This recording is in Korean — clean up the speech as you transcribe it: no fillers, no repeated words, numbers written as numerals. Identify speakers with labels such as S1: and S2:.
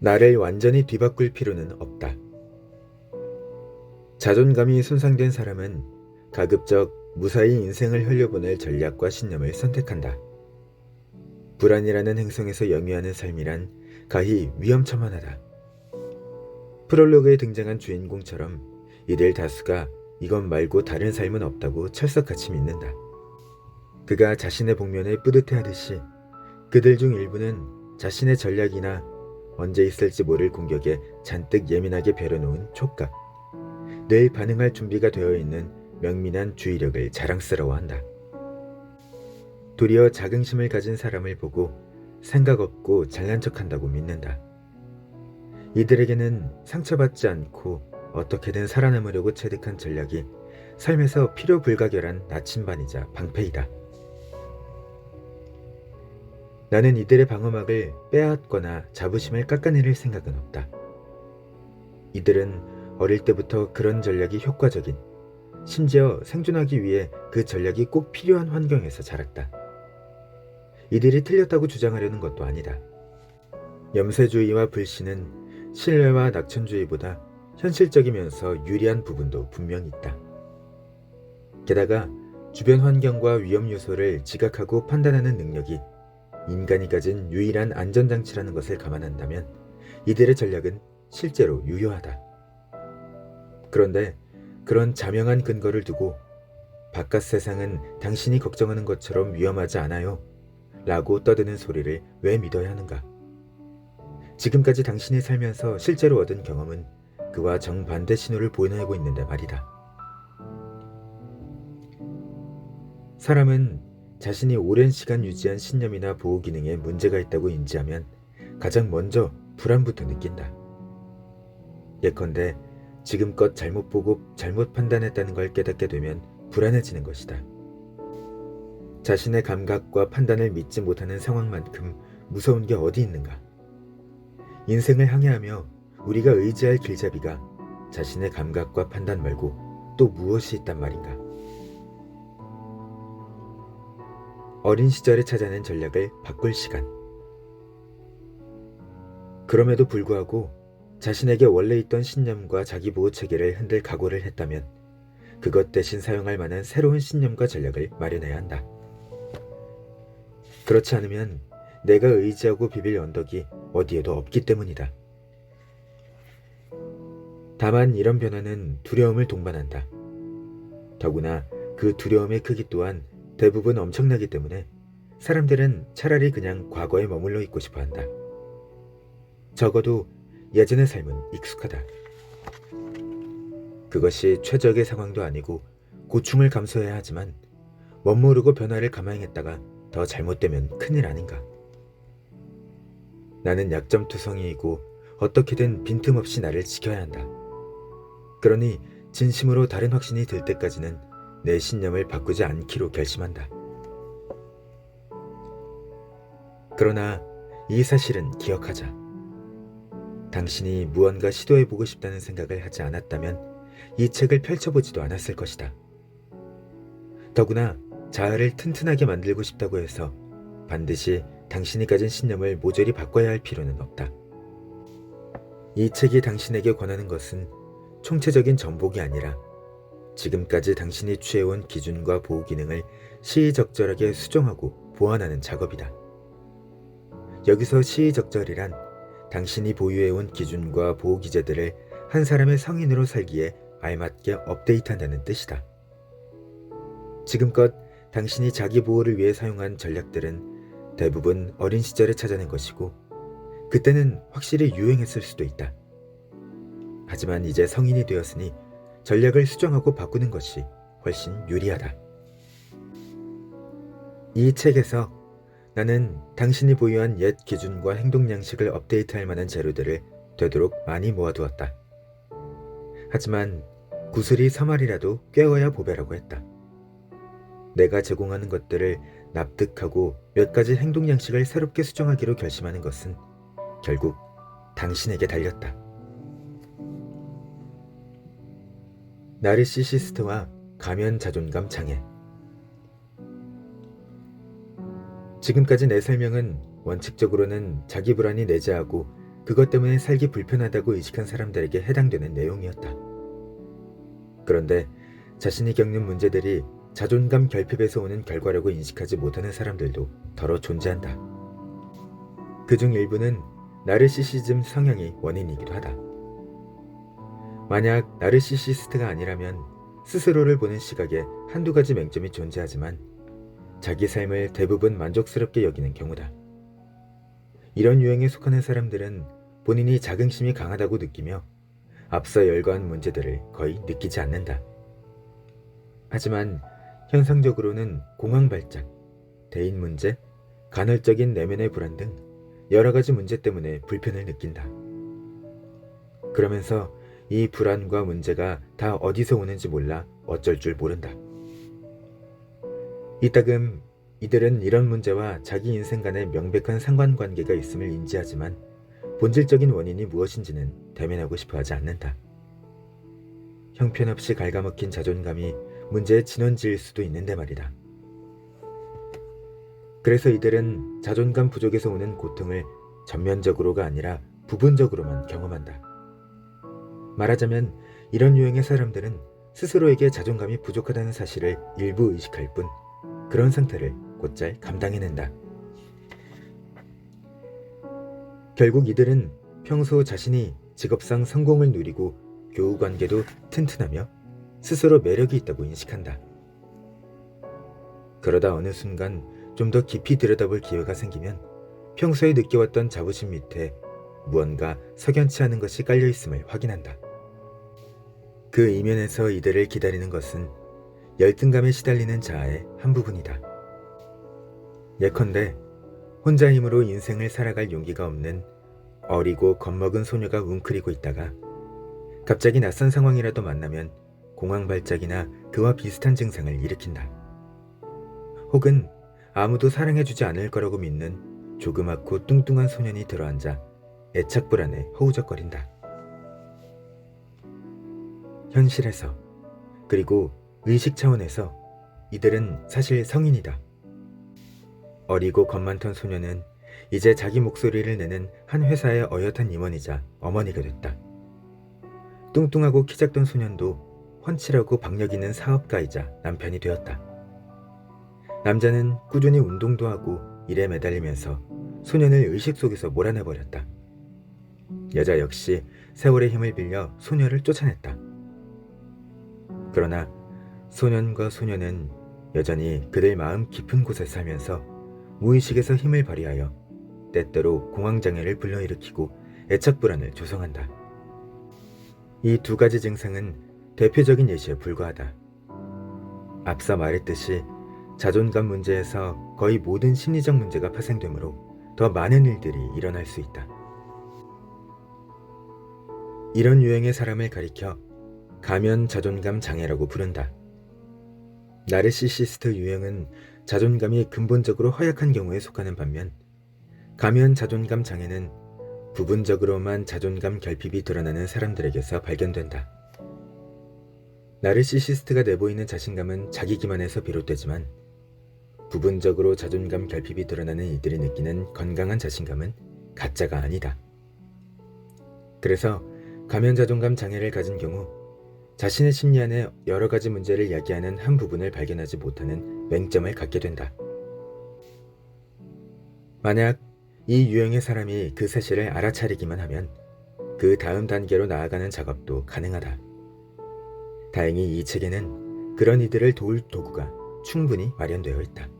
S1: 나를 완전히 뒤바꿀 필요는 없다. 자존감이 손상된 사람은 가급적 무사히 인생을 흘려보낼 전략과 신념을 선택한다. 불안이라는 행성에서 영위하는 삶이란 가히 위험천만하다. 프롤로그에 등장한 주인공처럼 이들 다수가 이것 말고 다른 삶은 없다고 철석같이 믿는다. 그가 자신의 복면에 뿌듯해하듯이 그들 중 일부는 자신의 전략이나 언제 있을지 모를 공격에 잔뜩 예민하게 벼려놓은 촉각, 늘 반응할 준비가 되어 있는 명민한 주의력을 자랑스러워한다. 도리어 자긍심을 가진 사람을 보고 생각 없고 잘난 척한다고 믿는다. 이들에게는 상처받지 않고 어떻게든 살아남으려고 체득한 전략이 삶에서 필요 불가결한 나침반이자 방패이다. 나는 이들의 방어막을 빼앗거나 자부심을 깎아내릴 생각은 없다. 이들은 어릴 때부터 그런 전략이 효과적인, 심지어 생존하기 위해 그 전략이 꼭 필요한 환경에서 자랐다. 이들이 틀렸다고 주장하려는 것도 아니다. 염세주의와 불신은 신뢰와 낙천주의보다 현실적이면서 유리한 부분도 분명히 있다. 게다가 주변 환경과 위험 요소를 지각하고 판단하는 능력이 인간이 가진 유일한 안전장치라는 것을 감안한다면 이들의 전략은 실제로 유효하다. 그런데 그런 자명한 근거를 두고 바깥 세상은 당신이 걱정하는 것처럼 위험하지 않아요 라고 떠드는 소리를 왜 믿어야 하는가? 지금까지 당신이 살면서 실제로 얻은 경험은 그와 정반대 신호를 보내고 있는데 말이다. 사람은 자신이 오랜 시간 유지한 신념이나 보호 기능에 문제가 있다고 인지하면 가장 먼저 불안부터 느낀다. 예컨대 지금껏 잘못 보고 잘못 판단했다는 걸 깨닫게 되면 불안해지는 것이다. 자신의 감각과 판단을 믿지 못하는 상황만큼 무서운 게 어디 있는가? 인생을 항해하며 우리가 의지할 길잡이가 자신의 감각과 판단 말고 또 무엇이 있단 말인가? 어린 시절에 찾아낸 전략을 바꿀 시간. 그럼에도 불구하고 자신에게 원래 있던 신념과 자기보호 체계를 흔들 각오를 했다면 그것 대신 사용할 만한 새로운 신념과 전략을 마련해야 한다. 그렇지 않으면 내가 의지하고 비빌 언덕이 어디에도 없기 때문이다. 다만 이런 변화는 두려움을 동반한다. 더구나 그 두려움의 크기 또한 대부분 엄청나기 때문에 사람들은 차라리 그냥 과거에 머물러 있고 싶어 한다. 적어도 예전의 삶은 익숙하다. 그것이 최적의 상황도 아니고 고충을 감수해야 하지만 멋모르고 변화를 감행했다가 더 잘못되면 큰일 아닌가. 나는 약점투성이이고 어떻게든 빈틈없이 나를 지켜야 한다. 그러니 진심으로 다른 확신이 들 때까지는 내 신념을 바꾸지 않기로 결심한다. 그러나 이 사실은 기억하자. 당신이 무언가 시도해보고 싶다는 생각을 하지 않았다면 이 책을 펼쳐보지도 않았을 것이다. 더구나 자아를 튼튼하게 만들고 싶다고 해서 반드시 당신이 가진 신념을 모조리 바꿔야 할 필요는 없다. 이 책이 당신에게 권하는 것은 총체적인 전복이 아니라 지금까지 당신이 취해온 기준과 보호 기능을 시의적절하게 수정하고 보완하는 작업이다. 여기서 시의적절이란 당신이 보유해온 기준과 보호 기제들을 한 사람의 성인으로 살기에 알맞게 업데이트한다는 뜻이다. 지금껏 당신이 자기 보호를 위해 사용한 전략들은 대부분 어린 시절에 찾아낸 것이고 그때는 확실히 유행했을 수도 있다. 하지만 이제 성인이 되었으니 전략을 수정하고 바꾸는 것이 훨씬 유리하다. 이 책에서 나는 당신이 보유한 옛 기준과 행동 양식을 업데이트할 만한 재료들을 되도록 많이 모아두었다. 하지만 구슬이 서말이라도 꿰어야 보배라고 했다. 내가 제공하는 것들을 납득하고 몇 가지 행동 양식을 새롭게 수정하기로 결심하는 것은 결국 당신에게 달렸다. 나르시시스트와 가면 자존감 장애. 지금까지 내 설명은 원칙적으로는 자기 불안이 내재하고 그것 때문에 살기 불편하다고 의식한 사람들에게 해당되는 내용이었다. 그런데 자신이 겪는 문제들이 자존감 결핍에서 오는 결과라고 인식하지 못하는 사람들도 더러 존재한다. 그중 일부는 나르시시즘 성향이 원인이기도 하다. 만약 나르시시스트가 아니라면 스스로를 보는 시각에 한두 가지 맹점이 존재하지만 자기 삶을 대부분 만족스럽게 여기는 경우다. 이런 유형에 속하는 사람들은 본인이 자긍심이 강하다고 느끼며 앞서 열거한 문제들을 거의 느끼지 않는다. 하지만 현상적으로는 공황발작, 대인 문제, 간헐적인 내면의 불안 등 여러 가지 문제 때문에 불편을 느낀다. 그러면서 이 불안과 문제가 다 어디서 오는지 몰라 어쩔 줄 모른다. 이따금 이들은 이런 문제와 자기 인생 간에 명백한 상관관계가 있음을 인지하지만 본질적인 원인이 무엇인지는 대면하고 싶어 하지 않는다. 형편없이 갉아먹힌 자존감이 문제의 진원지일 수도 있는데 말이다. 그래서 이들은 자존감 부족에서 오는 고통을 전면적으로가 아니라 부분적으로만 경험한다. 말하자면 이런 유형의 사람들은 스스로에게 자존감이 부족하다는 사실을 일부 의식할 뿐 그런 상태를 곧잘 감당해낸다. 결국 이들은 평소 자신이 직업상 성공을 누리고 교우관계도 튼튼하며 스스로 매력이 있다고 인식한다. 그러다 어느 순간 좀 더 깊이 들여다볼 기회가 생기면 평소에 느껴왔던 자부심 밑에 무언가 석연치 않은 것이 깔려있음을 확인한다. 그 이면에서 이들을 기다리는 것은 열등감에 시달리는 자아의 한 부분이다. 예컨대 혼자 힘으로 인생을 살아갈 용기가 없는 어리고 겁먹은 소녀가 웅크리고 있다가 갑자기 낯선 상황이라도 만나면 공황발작이나 그와 비슷한 증상을 일으킨다. 혹은 아무도 사랑해주지 않을 거라고 믿는 조그맣고 뚱뚱한 소년이 들어앉아 애착 불안에 허우적거린다. 현실에서 그리고 의식 차원에서 이들은 사실 성인이다. 어리고 겁 많던 소년은 이제 자기 목소리를 내는 한 회사의 어엿한 임원이자 어머니가 됐다. 뚱뚱하고 키 작던 소년도 훤칠하고 박력 있는 사업가이자 남편이 되었다. 남자는 꾸준히 운동도 하고 일에 매달리면서 소년을 의식 속에서 몰아내버렸다. 여자 역시 세월의 힘을 빌려 소녀를 쫓아냈다. 그러나 소년과 소녀는 여전히 그들 마음 깊은 곳에 살면서 무의식에서 힘을 발휘하여 때때로 공황장애를 불러일으키고 애착불안을 조성한다. 이 두 가지 증상은 대표적인 예시에 불과하다. 앞서 말했듯이 자존감 문제에서 거의 모든 심리적 문제가 파생되므로 더 많은 일들이 일어날 수 있다. 이런 유형의 사람을 가리켜 가면 자존감 장애라고 부른다. 나르시시스트 유형은 자존감이 근본적으로 허약한 경우에 속하는 반면 가면 자존감 장애는 부분적으로만 자존감 결핍이 드러나는 사람들에게서 발견된다. 나르시시스트가 내보이는 자신감은 자기 기만에서 비롯되지만 부분적으로 자존감 결핍이 드러나는 이들이 느끼는 건강한 자신감은 가짜가 아니다. 그래서 가면 자존감 장애를 가진 경우 자신의 심리 안에 여러 가지 문제를 야기하는 한 부분을 발견하지 못하는 맹점을 갖게 된다. 만약 이 유형의 사람이 그 사실을 알아차리기만 하면 그 다음 단계로 나아가는 작업도 가능하다. 다행히 이 책에는 그런 이들을 도울 도구가 충분히 마련되어 있다.